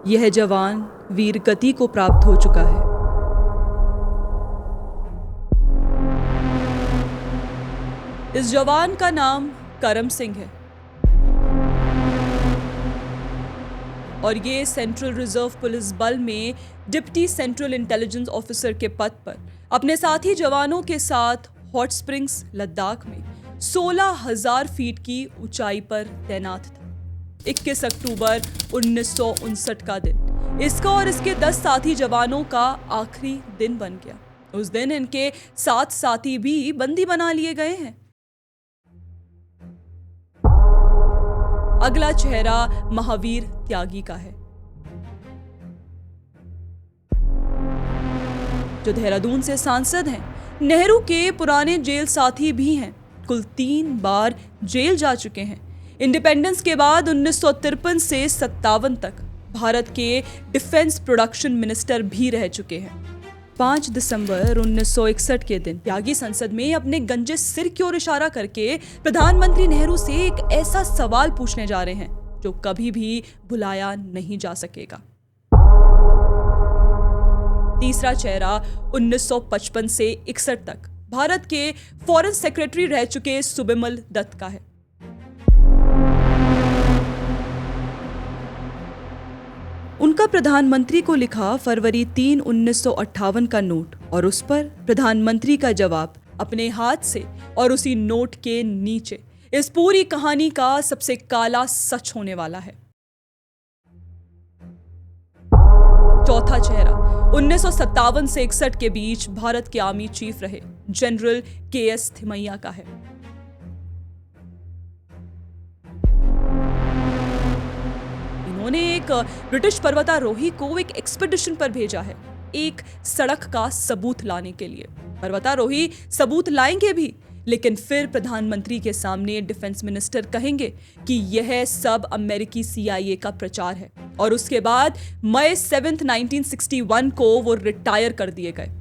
यह जवान वीर गति को प्राप्त हो चुका है। इस जवान का नाम करम सिंह है और ये सेंट्रल रिजर्व पुलिस बल में डिप्टी सेंट्रल इंटेलिजेंस ऑफिसर के पद पर अपने साथी जवानों के साथ हॉट स्प्रिंग्स लद्दाख में 16,000 फीट की ऊंचाई पर तैनात था। 21 अक्टूबर 1959 का दिन इसका और इसके 10 साथी जवानों का आखिरी दिन बन गया। उस दिन इनके 7 साथी भी बंदी बना लिए गए हैं। अगला चेहरा महावीर त्यागी का है, जो देहरादून से सांसद हैं। नेहरू के पुराने जेल साथी भी हैं। कुल 3 बार जेल जा चुके हैं। इंडिपेंडेंस के बाद 1953 से 57 तक भारत के डिफेंस प्रोडक्शन मिनिस्टर भी रह चुके हैं। 5 दिसंबर 1961 के दिन त्यागी संसद में अपने गंजे सिर की ओर इशारा करके प्रधानमंत्री नेहरू से एक ऐसा सवाल पूछने जा रहे हैं जो कभी भी भुलाया नहीं जा सकेगा। तीसरा चेहरा 1955 से 61 तक भारत के फॉरेन सेक्रेटरी रह चुके सुबिमल दत्त का है। उनका प्रधानमंत्री को लिखा फरवरी 3, 1958 का नोट और उस पर प्रधानमंत्री का जवाब अपने हाथ से और उसी नोट के नीचे इस पूरी कहानी का सबसे काला सच होने वाला है। चौथा चेहरा 1957 से 61 के बीच भारत के आर्मी चीफ रहे जनरल के.एस. थिमैया का है। उन्होंने एक ब्रिटिश पर्वतारोही को एक एक्सपेडिशन पर भेजा है, एक सड़क का सबूत लाने के लिए। पर्वतारोही सबूत लाएंगे भी, लेकिन फिर प्रधानमंत्री के सामने डिफेंस मिनिस्टर कहेंगे कि यह सब अमेरिकी CIA का प्रचार है और उसके बाद मई 7, 1961 को वो रिटायर कर दिए गए।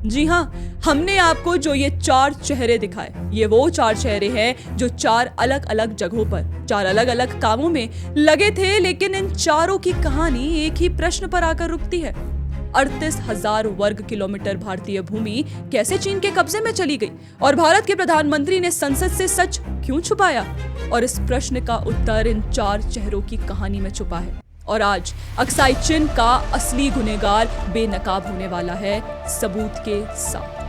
जी हाँ, हमने आपको जो ये 4 चेहरे दिखाए, ये वो 4 चेहरे हैं जो 4 अलग अलग जगहों पर 4 अलग अलग कामों में लगे थे, लेकिन इन चारों की कहानी एक ही प्रश्न पर आकर रुकती है। 38,000 वर्ग किलोमीटर भारतीय भूमि कैसे चीन के कब्जे में चली गई और भारत के प्रधानमंत्री ने संसद से सच क्यों छुपाया? और इस प्रश्न का उत्तर इन 4 चेहरों की कहानी में छुपा है। और आज अक्साई चिन का असली गुनहगार बेनकाब होने वाला है सबूत के साथ।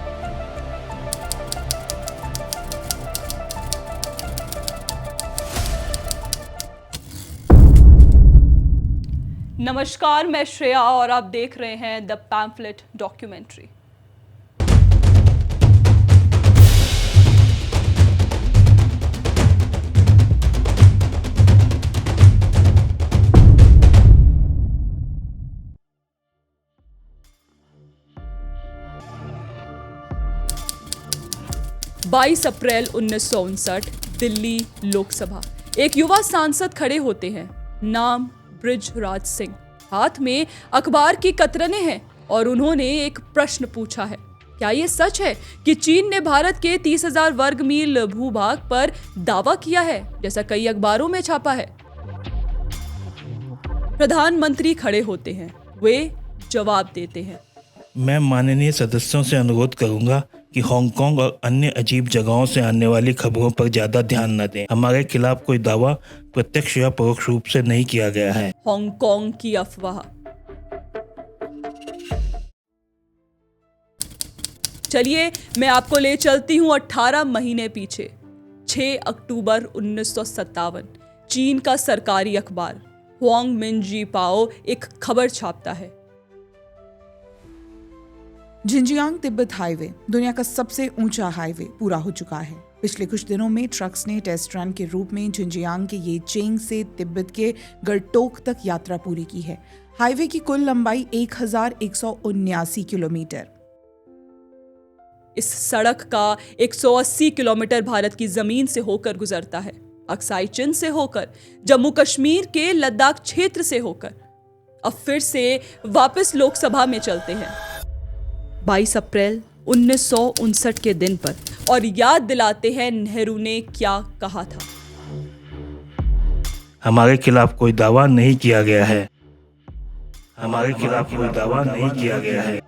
नमस्कार, मैं श्रेया और आप देख रहे हैं द पैम्फलेट डॉक्यूमेंट्री। बाईस अप्रैल 1959 दिल्ली लोकसभा। एक युवा सांसद खड़े होते हैं, नाम बृजराज सिंह। हाथ में अखबार की कतरने हैं और उन्होंने एक प्रश्न पूछा है, क्या ये सच है कि चीन ने भारत के 30,000 वर्ग मील भूभाग पर दावा किया है, जैसा कई अखबारों में छापा है? प्रधानमंत्री खड़े होते हैं, वे जवाब देते हैं। मैं माननीय सदस्यों से अनुरोध करूंगा कि हांगकांग और अन्य अजीब जगहों से आने वाली खबरों पर ज्यादा ध्यान न दें। हमारे खिलाफ कोई दावा प्रत्यक्ष या परोक्ष रूप से नहीं किया गया है। हांगकांग की अफवाह। चलिए मैं आपको ले चलती हूं 18 महीने पीछे। 6 अक्टूबर 1957 चीन का सरकारी अखबार हुआंग मिनजी पाओ एक खबर छापता है। जिनजियांग तिब्बत हाईवे दुनिया का सबसे ऊंचा हाईवे पूरा हो चुका है। पिछले कुछ दिनों में ट्रक्स ने टेस्ट रन के रूप में जिनजियांग के ये चेंग से तिब्बत के गरटोक तक यात्रा पूरी की है। हाईवे की कुल लंबाई 1179 किलोमीटर। इस सड़क का 180 किलोमीटर भारत की जमीन से होकर गुजरता है, अक्साई चिन से होकर, जम्मू कश्मीर के लद्दाख क्षेत्र से होकर। अब फिर से वापस लोकसभा में चलते हैं 22 अप्रैल 1959 के दिन पर और याद दिलाते हैं नेहरू ने क्या कहा था। हमारे खिलाफ कोई दावा नहीं किया गया है। हमारे खिलाफ कोई दावा नहीं किया गया है।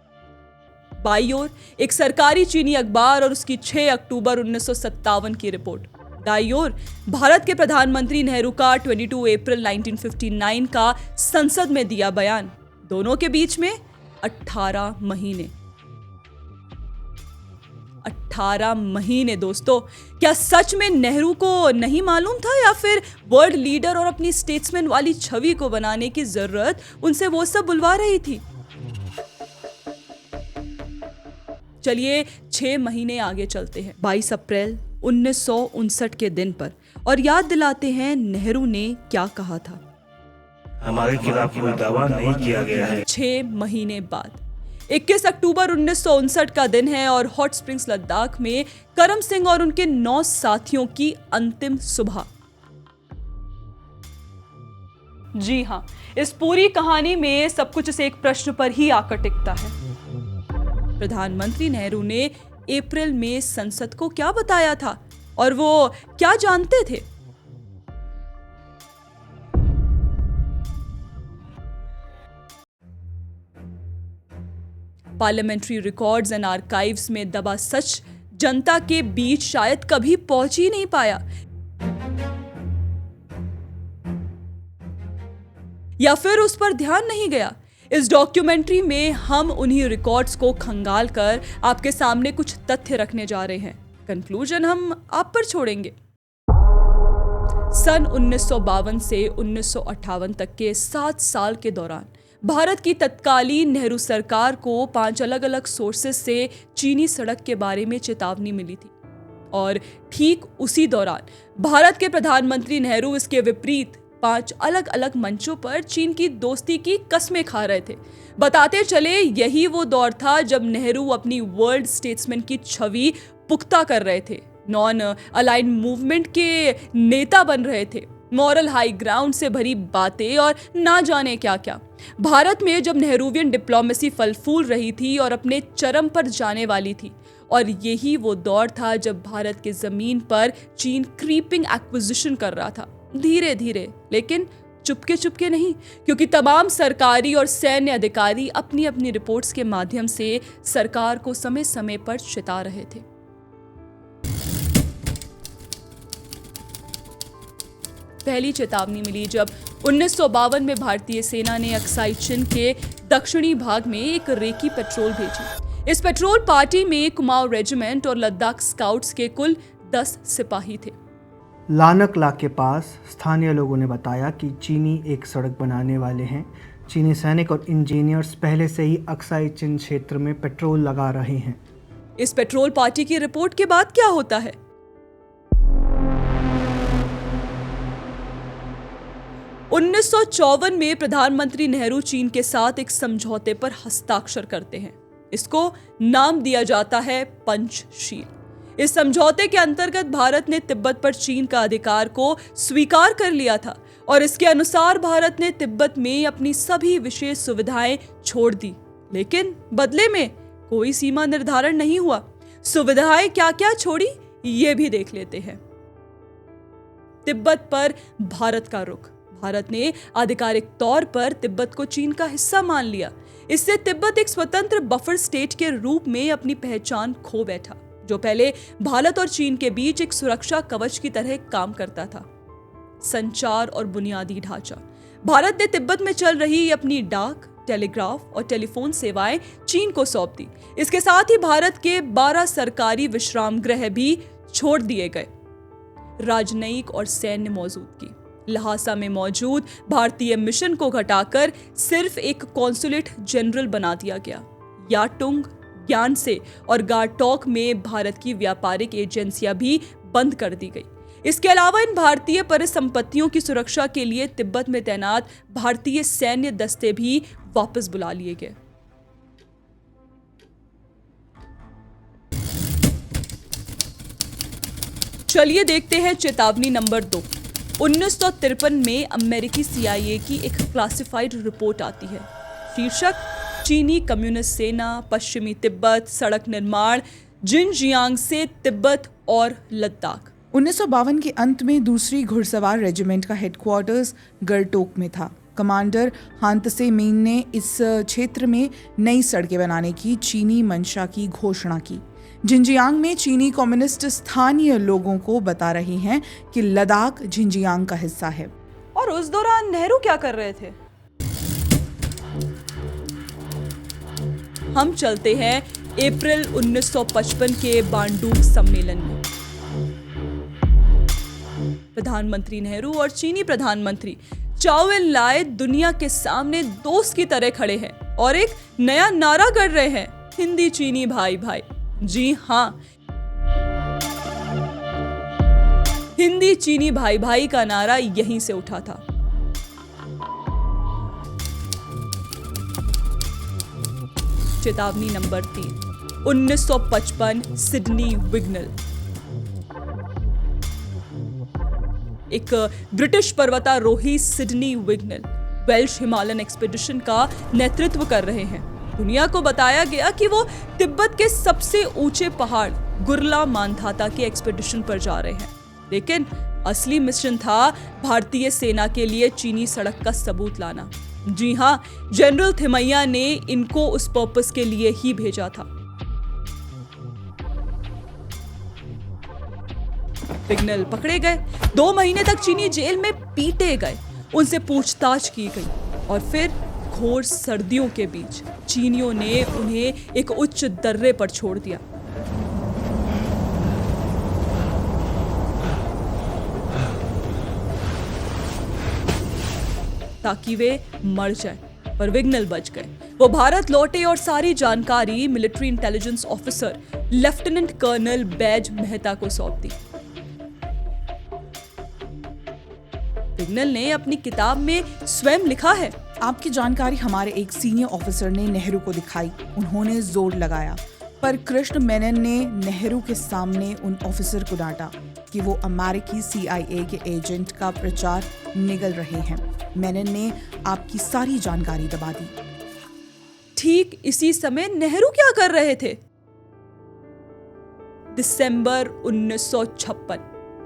बाईं ओर एक सरकारी चीनी अखबार और उसकी 6 अक्टूबर 1957 की रिपोर्ट। दाईं ओर भारत के प्रधानमंत्री नेहरू का 22 अप्रैल 1959 का संसद में दिया बयान। दोनों के बीच में 18 महीने। 18 महीने दोस्तों, क्या सच में नेहरू को नहीं मालूम था या फिर वर्ल्ड लीडर और अपनी स्टेट्समैन वाली छवि को बनाने की जरूरत उनसे वो सब बुलवा रही थी? चलिए 6 महीने आगे चलते हैं, 22 अप्रैल 1959 के दिन पर, और याद दिलाते हैं नेहरू ने क्या कहा था। हमारे खिलाफ कोई दावा नहीं किया गया है। 6 महीने बाद 21 अक्टूबर 1959 का दिन है और हॉट स्प्रिंग्स लद्दाख में करम सिंह और उनके 9 साथियों की अंतिम सुबह। जी हाँ, इस पूरी कहानी में सब कुछ इस एक प्रश्न पर ही आकर टिकता है। प्रधानमंत्री नेहरू ने अप्रैल में संसद को क्या बताया था और वो क्या जानते थे? पार्लियामेंट्री रिकॉर्ड्स एंड आर्काइव्स में दबा सच जनता के बीच शायद कभी पहुंच ही नहीं पाया, या फिर उस पर ध्यान नहीं गया। इस डॉक्यूमेंट्री में हम उन्हीं रिकॉर्ड्स को खंगाल कर आपके सामने कुछ तथ्य रखने जा रहे हैं। कंक्लूजन हम आप पर छोड़ेंगे। सन 1952 से 1958 तक के 7 साल के दौरान भारत की तत्कालीन नेहरू सरकार को 5 अलग अलग सोर्सेस से चीनी सड़क के बारे में चेतावनी मिली थी, और ठीक उसी दौरान भारत के प्रधानमंत्री नेहरू इसके विपरीत 5 अलग अलग मंचों पर चीन की दोस्ती की कसमें खा रहे थे। बताते चले यही वो दौर था जब नेहरू अपनी वर्ल्ड स्टेट्समैन की छवि पुख्ता कर रहे थे, नॉन अलाइन मूवमेंट के नेता बन रहे थे, मॉरल हाई ग्राउंड से भरी बातें और ना जाने क्या क्या। भारत में जब नेहरूवियन डिप्लोमेसी फल फूल रही थी और अपने चरम पर जाने वाली थी, और यही वो दौर था जब भारत के जमीन पर चीन क्रीपिंग एक्विजिशन कर रहा था, धीरे धीरे, लेकिन चुपके चुपके नहीं, क्योंकि तमाम सरकारी और सैन्य अधिकारी अपनी अपनी रिपोर्ट्स के माध्यम से सरकार को समय समय पर चेता रहे थे। पहली चेतावनी मिली जब 1952 में भारतीय सेना ने अक्साई चिन के दक्षिणी भाग में एक रेकी पेट्रोल भेजी। इस पेट्रोल पार्टी में कुमाऊं रेजिमेंट और लद्दाख स्काउट्स के कुल 10 सिपाही थे। लानकला के पास स्थानीय लोगों ने बताया कि चीनी एक सड़क बनाने वाले हैं। चीनी सैनिक और इंजीनियर्स पहले से ही अक्साई चिन क्षेत्र में पेट्रोल लगा रहे हैं। इस पेट्रोल पार्टी की रिपोर्ट के बाद क्या होता है? 1954 में प्रधानमंत्री नेहरू चीन के साथ एक समझौते पर हस्ताक्षर करते हैं। इसको नाम दिया जाता है पंचशील। इस समझौते के अंतर्गत भारत ने तिब्बत पर चीन का अधिकार को स्वीकार कर लिया था, और इसके अनुसार भारत ने तिब्बत में अपनी सभी विशेष सुविधाएं छोड़ दी, लेकिन बदले में कोई सीमा निर्धारण नहीं हुआ। सुविधाएं क्या क्या छोड़ी, ये भी देख लेते हैं। तिब्बत पर भारत का रुख। भारत ने आधिकारिक तौर पर तिब्बत को चीन का हिस्सा मान लिया। इससे तिब्बत एक स्वतंत्र बफर स्टेट के रूप में अपनी पहचान खो बैठा, जो पहले भारत और चीन के बीच एक सुरक्षा कवच की तरह काम करता था। संचार और बुनियादी ढांचा। भारत ने तिब्बत में चल रही अपनी डाक, टेलीग्राफ और टेलीफोन सेवाएं चीन को सौंप दी। इसके साथ ही भारत के 12 सरकारी विश्राम गृह भी छोड़ दिए गए। राजनयिक और सैन्य मौजूदगी। लहासा में मौजूद भारतीय मिशन को घटाकर सिर्फ एक कॉन्सुलेट जनरल बना दिया गया। याटुंग, ग्यानसे और गारटोक में भारत की व्यापारिक एजेंसियां भी बंद कर दी गई। इसके अलावा इन भारतीय परिसंपत्तियों की सुरक्षा के लिए तिब्बत में तैनात भारतीय सैन्य दस्ते भी वापस बुला लिए गए। चलिए देखते हैं चेतावनी नंबर 2। 1953 में अमेरिकी CIA की एक क्लासिफाइड रिपोर्ट आती है। शीर्षक: चीनी कम्युनिस्ट सेना, पश्चिमी तिब्बत, सड़क निर्माण, जिनजियांग से तिब्बत और लद्दाख। 1952 के अंत में दूसरी घुड़सवार रेजिमेंट का हेडक्वार्टर्स गरटोक में था। कमांडर हांतसे मीन ने इस क्षेत्र में नई सड़कें बनाने की चीनी मंशा की घोषणा की। झिंजियांग में चीनी कम्युनिस्ट स्थानीय लोगों को बता रही हैं कि लद्दाख झिंजियांग का हिस्सा है। और उस दौरान नेहरू क्या कर रहे थे? हम चलते हैं अप्रैल 1955 के बांडुग सम्मेलन में। प्रधानमंत्री नेहरू और चीनी प्रधानमंत्री चाओ एन लाय दुनिया के सामने दोस्त की तरह खड़े हैं और एक नया नारा कर रहे हैं, हिंदी चीनी भाई भाई। जी हाँ, हिंदी चीनी भाई भाई का नारा यहीं से उठा था। चेतावनी नंबर 3, 1955 सिडनी विग्नल। एक ब्रिटिश पर्वतारोही सिडनी विग्नल वेल्श हिमालयन एक्सपीडिशन का नेतृत्व कर रहे हैं। दुनिया को बताया गया कि वो तिब्बत के सबसे ऊंचे पहाड़ गुरला मानधाता के एक्सपीडिशन पर जा रहे हैं, लेकिन असली मिशन था भारतीय सेना के लिए चीनी सड़क का सबूत लाना। जी हाँ, जनरल थिमैया ने इनको उस पर्पस के लिए ही भेजा था। विग्नल पकड़े गए, 2 महीने तक चीनी जेल में पीटे गए, उनसे पूछताछ की गई और फिर घोर सर्दियों के बीच चीनियों ने उन्हें एक उच्च दर्रे पर छोड़ दिया। ताकि वे मर जाएं, पर विग्नल बच गए। वो भारत लौटे और सारी जानकारी military intelligence officer lieutenant colonel Baij Mehta को सौंप दी। विग्नल ने अपनी किताब में स्वयं लिखा है, आपकी जानकारी हमारे एक सीनियर ऑफिसर ने नेहरू को दिखाई। उन्होंने जोर लगाया, पर कृष्ण मेनन ने नेहरू के सामने उन ऑफिसर को डांटा कि वो अमेरिकी CIA के एजेंट का प्रचार निगल रहे हैं। मेनन ने आपकी सारी जानकारी दबा दी। ठीक इसी समय नेहरू क्या कर रहे थे? दिसंबर 1956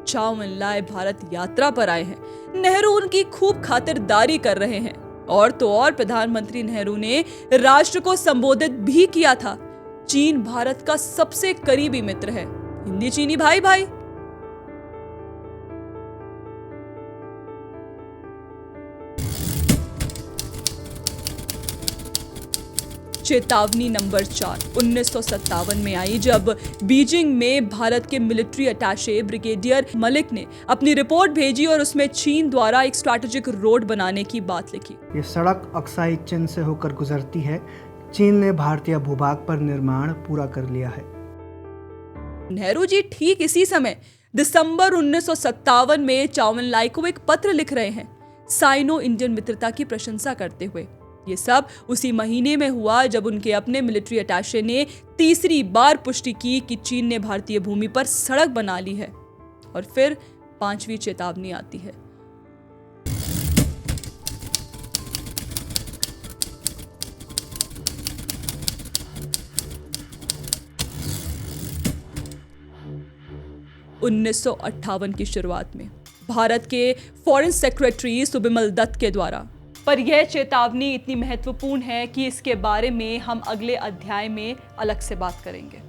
चाओ एन लाय भारत यात्रा पर आए हैं। नेहरू उनकी खूब खातिरदारी कर रहे हैं और तो और प्रधानमंत्री नेहरू ने राष्ट्र को संबोधित भी किया था। चीन भारत का सबसे करीबी मित्र है, हिंदी चीनी भाई भाई। चेतावनी नंबर 4 1957 में आई, जब बीजिंग में भारत के मिलिट्री अटैचे ब्रिगेडियर मलिक ने अपनी रिपोर्ट भेजी और उसमें चीन द्वारा एक स्ट्रैटेजिक रोड बनाने की बात लिखी। ये सड़क अक्साई चिन से होकर गुजरती है। चीन ने भारतीय भूभाग पर निर्माण पूरा कर लिया है। नेहरू जी ठीक इसी समय दिसंबर 1957 में चाओ एन लाय को एक पत्र लिख रहे हैं, साइनो इंडियन मित्रता की प्रशंसा करते हुए। ये सब उसी महीने में हुआ जब उनके अपने मिलिट्री अटैचे ने तीसरी बार पुष्टि की कि चीन ने भारतीय भूमि पर सड़क बना ली है। और फिर 5वीं चेतावनी आती है। (1958) की शुरुआत में भारत के फॉरेन सेक्रेटरी सुबिमल दत्त के द्वारा। पर यह चेतावनी इतनी महत्वपूर्ण है कि इसके बारे में हम अगले अध्याय में अलग से बात करेंगे।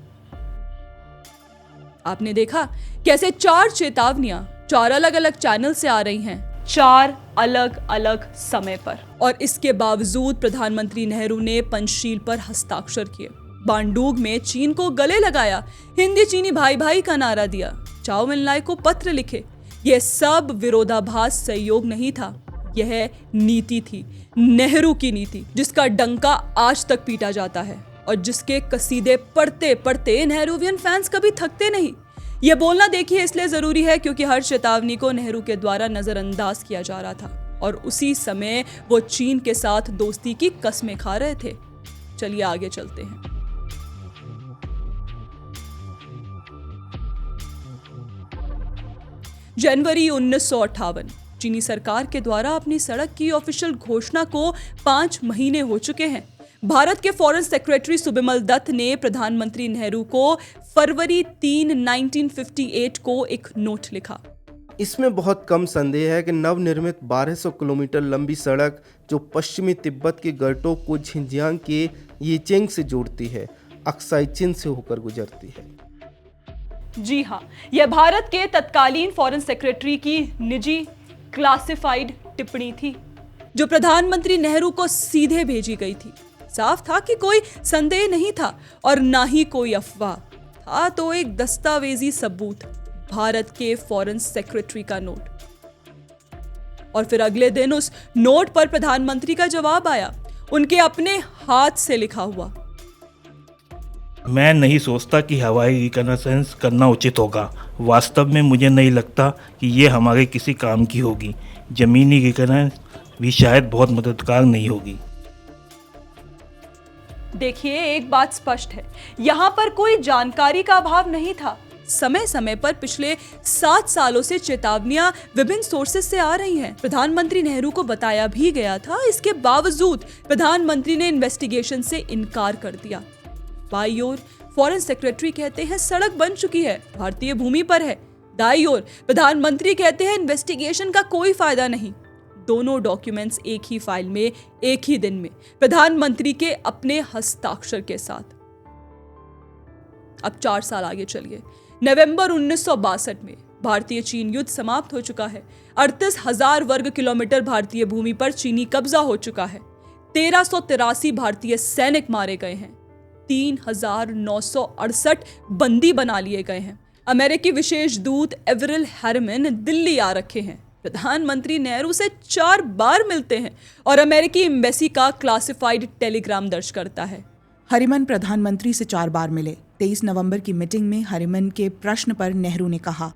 आपने देखा कैसे 4 चेतावनियां 4 अलग अलग चैनल से आ रही हैं, 4 अलग अलग समय पर, और इसके बावजूद प्रधानमंत्री नेहरू ने पंचशील पर हस्ताक्षर किए, बांडुग में चीन को गले लगाया, हिंदी चीनी भाई भाई का नारा दिया, चाओ एन लाय को पत्र लिखे। यह सब विरोधाभास सहयोग नहीं था, यह नीति थी, नेहरू की नीति, जिसका डंका आज तक पीटा जाता है और जिसके कसीदे पढ़ते पढ़ते नेहरूवियन फैंस कभी थकते नहीं। यह बोलना देखिए इसलिए जरूरी है क्योंकि हर चेतावनी को नेहरू के द्वारा नजरअंदाज किया जा रहा था और उसी समय वो चीन के साथ दोस्ती की कस्में खा रहे थे। चलिए आगे चलते हैं। जनवरी 1958 चीनी सरकार के द्वारा अपनी सड़क की ऑफिशियल घोषणा को 5 महीने हो चुके हैं। भारत के फॉरेन सेक्रेटरी सुबिमल दत्त ने प्रधानमंत्री नेहरू को फरवरी 3, 1958 को एक नोट लिखा। इसमें बहुत कम संदेह है कि नवनिर्मित 1200 किलोमीटर लंबी सड़क जो पश्चिमी तिब्बत के गरटोक को झिंजियांग के येचेंग से जोड़ती है, अक्साई चिन से होकर गुजरती है। जी हाँ, यह भारत के तत्कालीन फॉरेन सेक्रेटरी की निजी क्लासिफाइड टिप्पणी थी जो प्रधानमंत्री नेहरू को सीधे भेजी गई थी। साफ था कि कोई संदेह नहीं था और ना ही कोई अफवाह था, तो एक दस्तावेजी सबूत, भारत के फॉरेन सेक्रेटरी का नोट। और फिर अगले दिन उस नोट पर प्रधानमंत्री का जवाब आया, उनके अपने हाथ से लिखा हुआ। मैं नहीं सोचता कि हवाई रिकनेसेंस करना उचित होगा। वास्तव में मुझे नहीं लगता कि ये हमारे किसी काम की होगी। जमीनी रिकनेसेंस भी शायद बहुत मददगार नहीं होगी। देखिए, एक बात स्पष्ट है, यहाँ पर कोई जानकारी का अभाव नहीं था। समय समय पर पिछले 7 सालों से चेतावनियां विभिन्न सोर्सेस से आ रही हैं। प्रधानमंत्री नेहरू को बताया भी गया था। इसके बावजूद प्रधानमंत्री ने इन्वेस्टिगेशन से इनकार कर दिया। बाईं ओर फॉरेन सेक्रेटरी कहते हैं सड़क बन चुकी है, भारतीय भूमि पर है। दाईं ओर प्रधानमंत्री कहते हैं इन्वेस्टिगेशन का कोई फायदा नहीं। दोनों डॉक्यूमेंट्स एक ही फाइल में, एक ही दिन में, प्रधानमंत्री के अपने हस्ताक्षर के साथ। अब 4 साल आगे चलिए। नवंबर 1962 में भारतीय चीन युद्ध समाप्त हो चुका है। 38,000 वर्ग किलोमीटर भारतीय भूमि पर चीनी कब्जा हो चुका है। 1383 भारतीय सैनिक मारे गए हैं। 3,968 बंदी बना लिए गए हैं। अमेरिकी विशेष दूत एवरिल हैरमन दिल्ली आ रखे हैं। प्रधानमंत्री नेहरू से 4 बार मिलते हैं और अमेरिकी एम्बेसी का क्लासिफाइड टेलीग्राम दर्ज करता है। हरिमन प्रधानमंत्री से 4 बार मिले। 23 नवंबर की मीटिंग में हरिमन के प्रश्न पर नेहरू ने कहा,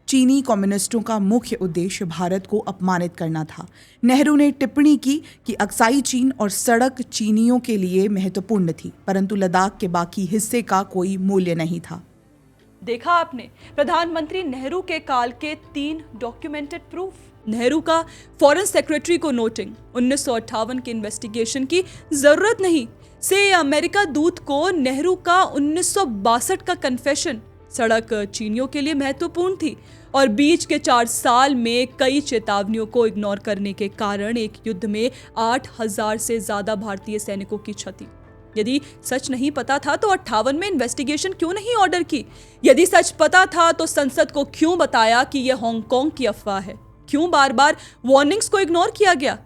चीनी कम्युनिस्टों का मुख्य उद्देश्य भारत को अपमानित करना था। नेहरू ने टिप्पणी की कि अक्साई चीन और सड़क चीनियों के लिए महत्वपूर्ण थी, परंतु लद्दाख के बाकी हिस्से का कोई मूल्य नहीं था। देखा आपने, प्रधानमंत्री नेहरू के काल के 3 डॉक्यूमेंटेड प्रूफ। नेहरू का फॉरेन सेक्रेटरी को नोटिंग, 1958 के इन्वेस्टिगेशन की जरूरत नहीं से अमेरिका दूत को नेहरू का 1962 का कन्फेशन, सड़क चीनियों के लिए महत्वपूर्ण थी और बीच के 4 साल में कई चेतावनियों को इग्नोर करने के कारण एक युद्ध में 8,000 से ज्यादा भारतीय सैनिकों की क्षति। यदि सच नहीं पता था तो 58 में इन्वेस्टिगेशन क्यों नहीं ऑर्डर की? यदि सच पता था तो संसद को क्यों बताया कि यह हांगकांग की अफवाह है? क्यों बार बार वार्निंग्स को इग्नोर किया गया?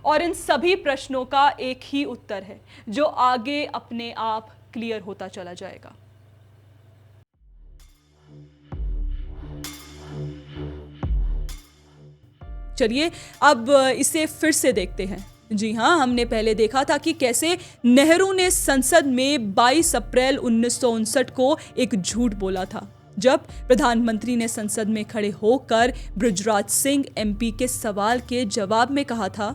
और इन सभी प्रश्नों का एक ही उत्तर है जो आगे अपने आप क्लियर होता चला जाएगा। चलिए अब इसे फिर से देखते हैं। जी हाँ, हमने पहले देखा था कि कैसे नेहरू ने संसद में 22 अप्रैल 1959 को एक झूठ बोला था, जब प्रधानमंत्री ने संसद में खड़े होकर बृजराज सिंह एमपी के सवाल के जवाब में कहा था,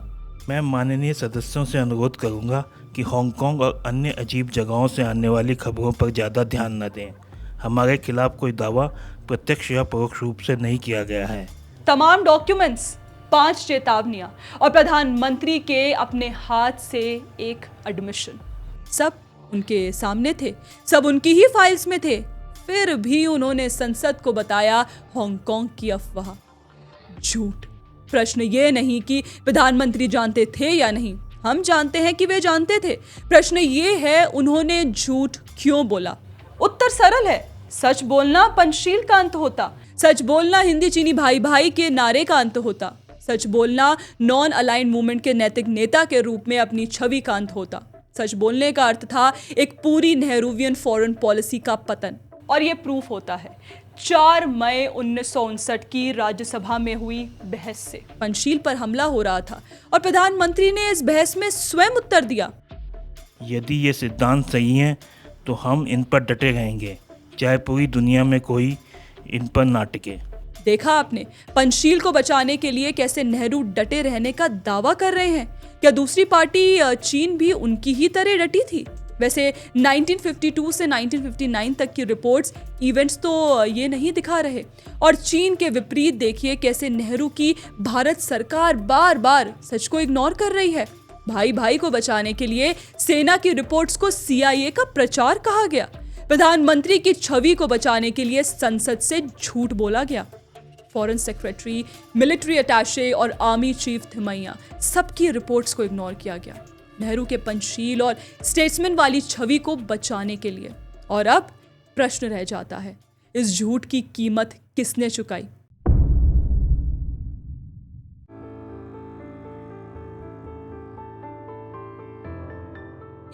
मैं माननीय सदस्यों से अनुरोध करूंगा कि हांगकांग और अन्य अजीब जगहों से आने वाली खबरों पर ज़्यादा ध्यान न दें। हमारे खिलाफ कोई दावा प्रत्यक्ष या परोक्ष रूप से नहीं किया गया है। तमाम डॉक्यूमेंट्स, 5 चेतावनियां और प्रधानमंत्री के अपने हाथ से एक एडमिशन, सब उनके सामने थे, सब उनकी ही फाइल्स में थे। फिर भी उन्होंने संसद को बताया हांगकांग की अफवाह, झूठ। प्रश्न ये नहीं कि प्रधानमंत्री जानते थे या नहीं, हम जानते हैं कि वे जानते थे। प्रश्न ये है उन्होंने झूठ क्यों बोला? उत्तर सरल है, सच बोलना पंचशील का अंत होता। सच बोलना हिंदी चीनी भाई भाई के नारे का अंत होता। सच बोलना नॉन अलाइन मूवमेंट के नैतिक नेता के रूप में अपनी छवि का अंत होता। सच बोलने का अर्थ था एक पूरी नेहरूवियन फॉरेन पॉलिसी का पतन। और ये प्रूफ होता है 4 मई 1959 की राज्यसभा में हुई बहस से। पंचशील पर हमला हो रहा था और प्रधानमंत्री ने इस बहस में स्वयं उत्तर दिया, यदि ये सिद्धांत सही हैं तो हम इन पर डटे रहेंगे, चाहे पूरी दुनिया में कोई इन पर ना टिके। देखा आपने पंचशील को बचाने के लिए कैसे नेहरू डटे रहने का दावा कर रहे हैं। क्या दूसरी पार्टी चीन भी उनकी ही तरह डटी थी? वैसे 1952 से 1959 तक की रिपोर्ट्स, इवेंट्स तो ये नहीं दिखा रहे। और चीन के विपरीत देखिए कैसे नेहरू की भारत सरकार बार बार सच को इग्नोर कर रही है। भाई भाई को बचाने के लिए सेना की रिपोर्ट्स को CIA का प्रचार कहा गया। प्रधानमंत्री की छवि को बचाने के लिए संसद से झूठ बोला गया। फॉरेन सेक्रेटरी, मिलिट्री अटैचे और आर्मी चीफ थिमैया सबकी रिपोर्ट्स को इग्नोर किया गया, नेहरू के पंचशील और स्टेट्समैन वाली छवि को बचाने के लिए। और अब प्रश्न रह जाता है, इस झूठ की कीमत किसने चुकाई?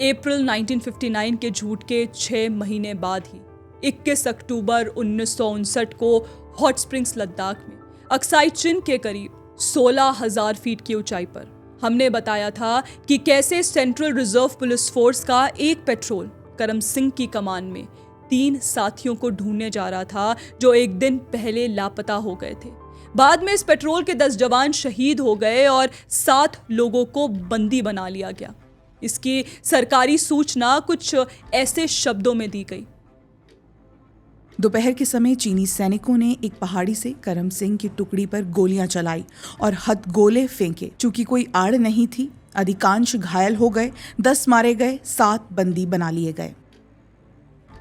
अप्रैल 1959 के झूठ के 6 महीने बाद ही 21 अक्टूबर 1959 को हॉट स्प्रिंग्स लद्दाख में अक्साई चिन के करीब 16,000 फीट की ऊंचाई पर हमने बताया था कि कैसे सेंट्रल रिजर्व पुलिस फोर्स का एक पेट्रोल करम सिंह की कमान में 3 साथियों को ढूंढने जा रहा था जो एक दिन पहले लापता हो गए थे। बाद में इस पेट्रोल के 10 जवान शहीद हो गए और 7 लोगों को बंदी बना लिया गया। इसकी सरकारी सूचना कुछ ऐसे शब्दों में दी गई। दोपहर के समय चीनी सैनिकों ने एक पहाड़ी से करम सिंह की टुकड़ी पर गोलियां चलाई और हथगोले फेंके। चूंकि कोई आड़ नहीं थी, अधिकांश घायल हो गए, 10 मारे गए, 7 बंदी बना लिए गए।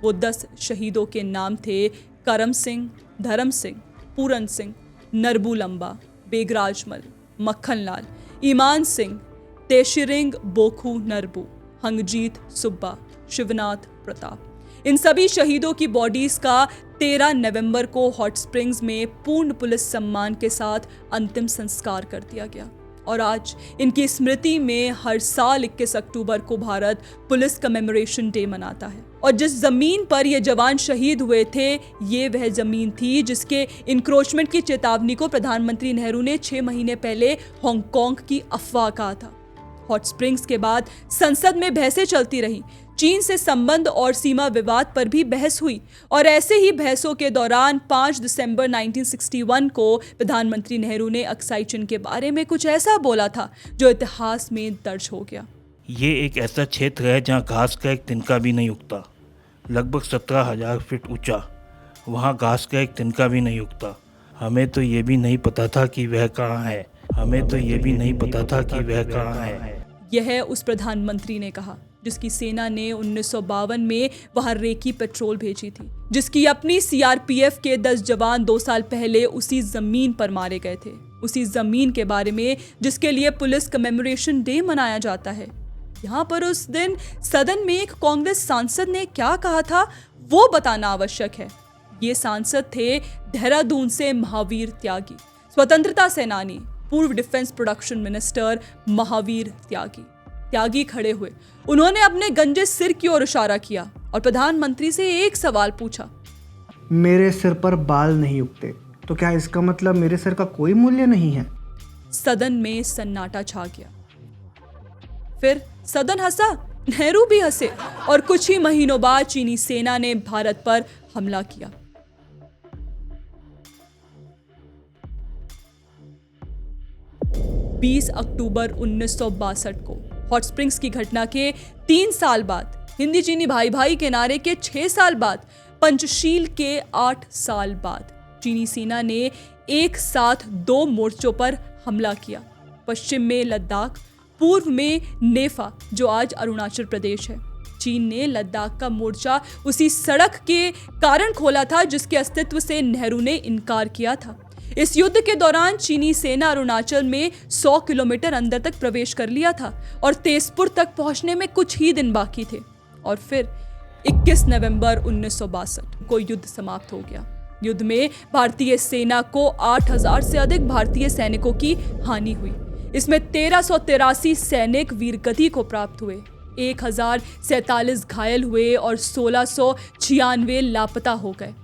वो 10 शहीदों के नाम थे करम सिंह, धर्म सिंह, पूरन सिंह, नरबू लंबा, बेगराजमल, मक्खन लाल, ईमान सिंह, तेशिरिंग बोखू नरबू, हंगजीत सुब्बा, शिवनाथ प्रताप। इन सभी शहीदों की बॉडीज का 13 नवंबर को हॉट स्प्रिंग्स में पूर्ण पुलिस सम्मान के साथ अंतिम संस्कार कर दिया गया। और आज इनकी स्मृति में हर साल 21 अक्टूबर को भारत पुलिस कमेमोरेशन डे मनाता है। और जिस जमीन पर ये जवान शहीद हुए थे, ये वह जमीन थी जिसके इंक्रोचमेंट की चेतावनी को प्रधानमंत्री नेहरू ने 6 महीने पहले हांगकांग की अफवाह कहा था। हॉट स्प्रिंग्स के बाद संसद में बहसें चलती रही। चीन से संबंध और सीमा विवाद पर भी बहस हुई और ऐसे ही बहसों के दौरान 5 दिसंबर 1961 को प्रधानमंत्री नेहरू ने अक्साई चिन के बारे में कुछ ऐसा बोला था जो इतिहास में दर्ज हो गया। ये एक ऐसा क्षेत्र है जहाँ घास का एक तिनका भी नहीं उगता, लगभग 17,000 फीट ऊंचा। वहाँ घास का एक तिनका भी नहीं उगता। हमें तो ये भी नहीं पता था कि वह कहाँ है। यह उस प्रधानमंत्री ने कहा जिसकी सेना ने 1952 में वहां रेकी पेट्रोल भेजी थी, जिसकी अपनी CRPF के 10 जवान 2 साल पहले उसी जमीन पर मारे गए थे। उसी जमीन के बारे में जिसके लिए पुलिस कमेमोरेशन डे मनाया जाता है। यहाँ पर उस दिन सदन में एक कांग्रेस सांसद ने क्या कहा था वो बताना आवश्यक है। ये सांसद थे देहरादून से महावीर त्यागी, स्वतंत्रता सेनानी, पूर्व डिफेंस प्रोडक्शन मिनिस्टर महावीर त्यागी खड़े हुए। उन्होंने अपने गंजे सिर की ओर इशारा किया और प्रधानमंत्री से एक सवाल पूछा। मेरे सिर पर बाल नहीं उगते, तो क्या इसका मतलब मेरे सिर का कोई मूल्य नहीं है? सदन में सन्नाटा छा गया। फिर सदन हंसा, नेहरू भी हंसे और कुछ ही महीनों बाद चीनी सेना ने भारत पर हमला किया। बीस अक्टूबर 1962 को हॉट स्प्रिंग्स की घटना के 3 साल बाद, हिंदी चीनी भाई भाई के नारे के 6 साल बाद, पंचशील के 8 साल बाद चीनी सेना ने एक साथ 2 मोर्चों पर हमला किया। पश्चिम में लद्दाख, पूर्व में नेफा जो आज अरुणाचल प्रदेश है। चीन ने लद्दाख का मोर्चा उसी सड़क के कारण खोला था जिसके अस्तित्व से नेहरू ने इनकार किया था। इस युद्ध के दौरान चीनी सेना अरुणाचल में 100 किलोमीटर अंदर तक प्रवेश कर लिया था और तेजपुर तक पहुंचने में कुछ ही दिन बाकी थे। और फिर 21 नवंबर 1962 को युद्ध समाप्त हो गया। युद्ध में भारतीय सेना को 8,000 से अधिक भारतीय सैनिकों की हानि हुई। इसमें 1383 सैनिक वीरगति को प्राप्त हुए, 1047 घायल हुए और 1696 लापता हो गए।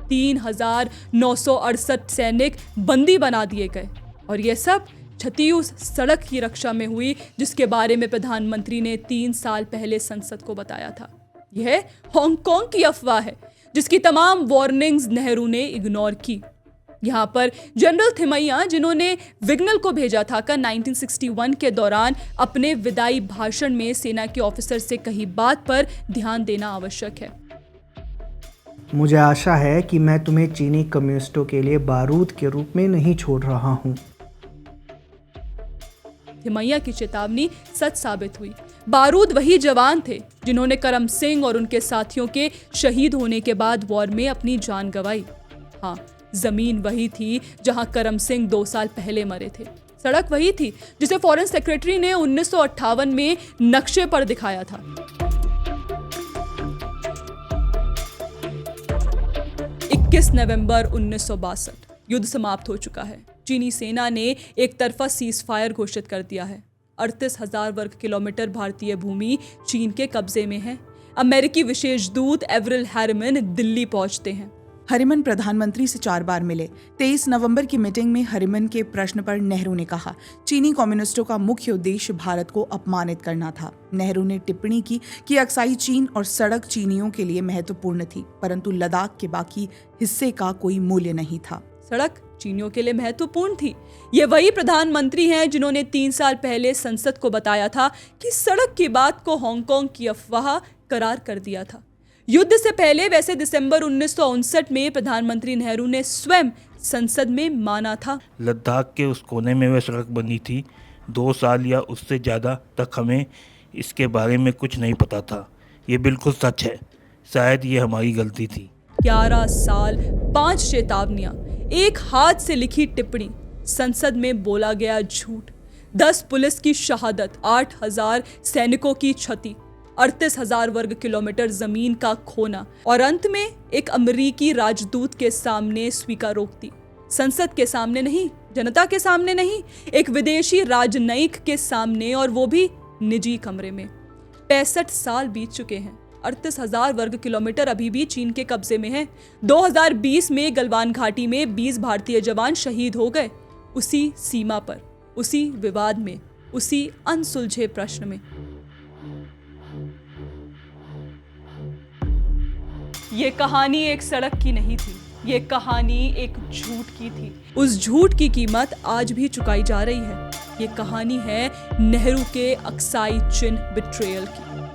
3,968 सैनिक बंदी बना दिए गए। और यह सब क्षति उस सड़क की रक्षा में हुई जिसके बारे में प्रधानमंत्री ने 3 साल पहले संसद को बताया था। यह हांगकांग की अफवाह है जिसकी तमाम वार्निंग्स नेहरू ने इग्नोर की। यहाँ पर जनरल थिमैया, जिन्होंने विग्नल को भेजा था, का 1961 के दौरान अपने विदाई भाषण में सेना के ऑफिसर से कही बात पर ध्यान देना आवश्यक है। मुझे आशा है कि मैं तुम्हें चीनी कम्युनिस्टों के लिए बारूद के रूप में नहीं छोड़ रहा हूँ। थिमैया की चेतावनी सच साबित हुई। बारूद वही जवान थे जिन्होंने करम सिंह और उनके साथियों के शहीद होने के बाद वॉर में अपनी जान गंवाई। हाँ, जमीन वही थी जहां करम सिंह 2 साल पहले मरे थे। सड़क वही थी जिसे फॉरेन सेक्रेटरी ने 1958 में नक्शे पर दिखाया था। नवंबर 1962 युद्ध समाप्त हो चुका है। चीनी सेना ने एक तरफा सीज फायर घोषित कर दिया है। 38,000 वर्ग किलोमीटर भारतीय भूमि चीन के कब्जे में है। अमेरिकी विशेष दूत एवरिल हैरिमन दिल्ली पहुंचते हैं। हरिमन प्रधानमंत्री से 4 बार मिले। 23 नवंबर की मीटिंग में हरिमन के प्रश्न पर नेहरू ने कहा, चीनी कम्युनिस्टों का मुख्य उद्देश्य भारत को अपमानित करना था। नेहरू ने टिप्पणी की कि अक्साई चीन और सड़क चीनियों के लिए महत्वपूर्ण थी, परंतु लद्दाख के बाकी हिस्से का कोई मूल्य नहीं था। सड़क चीनियों के लिए महत्वपूर्ण थी। ये वही प्रधानमंत्री हैं जिन्होंने 3 साल पहले संसद को बताया था कि सड़क की बात को हांगकांग की अफवाह करार कर दिया था। युद्ध से पहले वैसे दिसंबर 1959 में प्रधानमंत्री नेहरू ने स्वयं संसद में माना था, लद्दाख के उस कोने में वह सड़क बनी थी। 2 साल या उससे ज़्यादा तक हमें इसके बारे में कुछ नहीं पता था। ये बिल्कुल सच है। शायद ये हमारी गलती थी। 11 साल, 5 चेतावनियां, एक हाथ से लिखी टिप्पणी, संसद में बोला गया झूठ, 10 पुलिस की शहादत, 8,000 सैनिकों की क्षति, 38,000 वर्ग किलोमीटर जमीन का खोना और अंत में एक अमेरिकी राजदूत के सामने स्वीकारोक्ति। संसद के सामने नहीं, जनता के सामने नहीं, एक विदेशी राजनयिक के सामने, और वो भी निजी कमरे में। 65 साल बीत चुके हैं। 38,000 वर्ग किलोमीटर अभी भी चीन के कब्जे में है। 2020 में गलवान घाटी में 20 भारतीय जवान शहीद हो गए, उसी सीमा पर, उसी विवाद में, उसी अनसुलझे प्रश्न में। ये कहानी एक सड़क की नहीं थी, ये कहानी एक झूठ की थी। उस झूठ की कीमत आज भी चुकाई जा रही है। ये कहानी है नेहरू के अक्साई चिन बिट्रेयल की।